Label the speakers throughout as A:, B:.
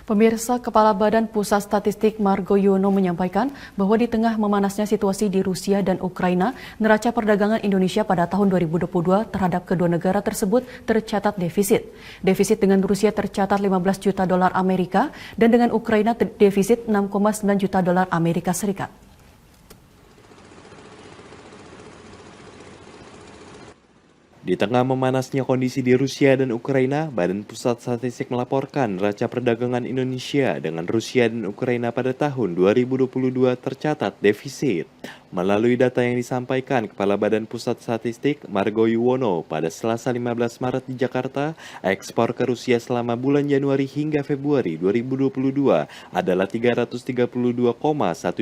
A: Pemirsa, Kepala Badan Pusat Statistik Margo Yono menyampaikan bahwa di tengah memanasnya situasi di Rusia dan Ukraina, neraca perdagangan Indonesia pada tahun 2022 terhadap kedua negara tersebut tercatat defisit. Defisit dengan Rusia tercatat 15 juta dolar Amerika dan dengan Ukraina defisit 6,9 juta dolar Amerika Serikat.
B: Di tengah memanasnya kondisi di Rusia dan Ukraina, Badan Pusat Statistik melaporkan neraca perdagangan Indonesia dengan Rusia dan Ukraina pada tahun 2022 tercatat defisit. Melalui data yang disampaikan Kepala Badan Pusat Statistik Margo Yuwono pada Selasa 15 Maret di Jakarta, ekspor ke Rusia selama bulan Januari hingga Februari 2022 adalah 332,1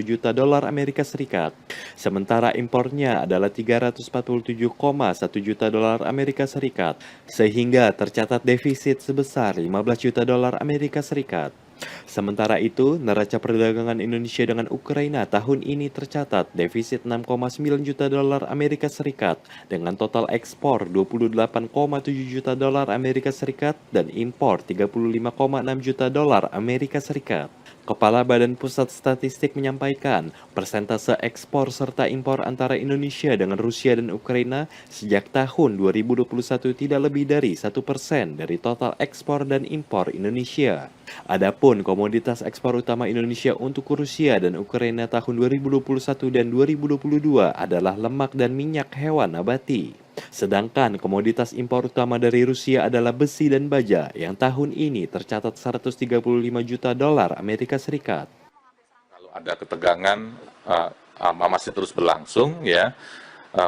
B: juta dolar Amerika Serikat. Sementara impornya adalah 347,1 juta dolar Amerika Serikat, sehingga tercatat defisit sebesar 15 juta dolar Amerika Serikat. Sementara itu, neraca perdagangan Indonesia dengan Ukraina tahun ini tercatat defisit 6,9 juta dolar Amerika Serikat dengan total ekspor 28,7 juta dolar Amerika Serikat dan impor 35,6 juta dolar Amerika Serikat. Kepala Badan Pusat Statistik menyampaikan, persentase ekspor serta impor antara Indonesia dengan Rusia dan Ukraina sejak tahun 2021 tidak lebih dari 1% dari total ekspor dan impor Indonesia. Adapun komoditas ekspor utama Indonesia untuk Rusia dan Ukraina tahun 2021 dan 2022 adalah lemak dan minyak hewan nabati. Sedangkan komoditas impor utama dari Rusia adalah besi dan baja yang tahun ini tercatat 135 juta dolar Amerika Serikat.
C: Kalau ada ketegangan masih terus berlangsung ya,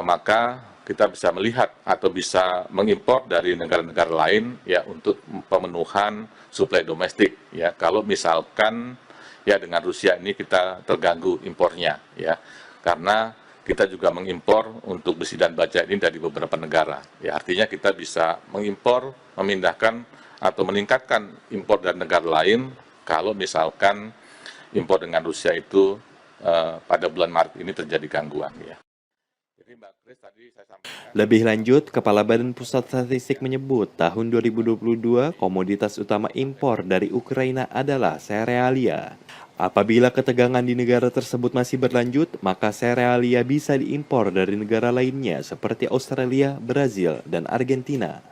C: maka kita bisa melihat atau bisa mengimpor dari negara-negara lain ya untuk pemenuhan suplai domestik ya. Kalau misalkan ya dengan Rusia ini kita terganggu impornya ya, karena kita juga mengimpor untuk besi dan baja ini dari beberapa negara. Ya, artinya kita bisa mengimpor, memindahkan atau meningkatkan impor dari negara lain kalau misalkan impor dengan Rusia itu pada bulan Maret ini terjadi gangguan. Ya. Jadi Mbak Kris, tadi saya sampaikan.
B: Lebih lanjut, Kepala Badan Pusat Statistik menyebut tahun 2022 komoditas utama impor dari Ukraina adalah serealia. Apabila ketegangan di negara tersebut masih berlanjut, maka serealia bisa diimpor dari negara lainnya seperti Australia, Brazil, dan Argentina.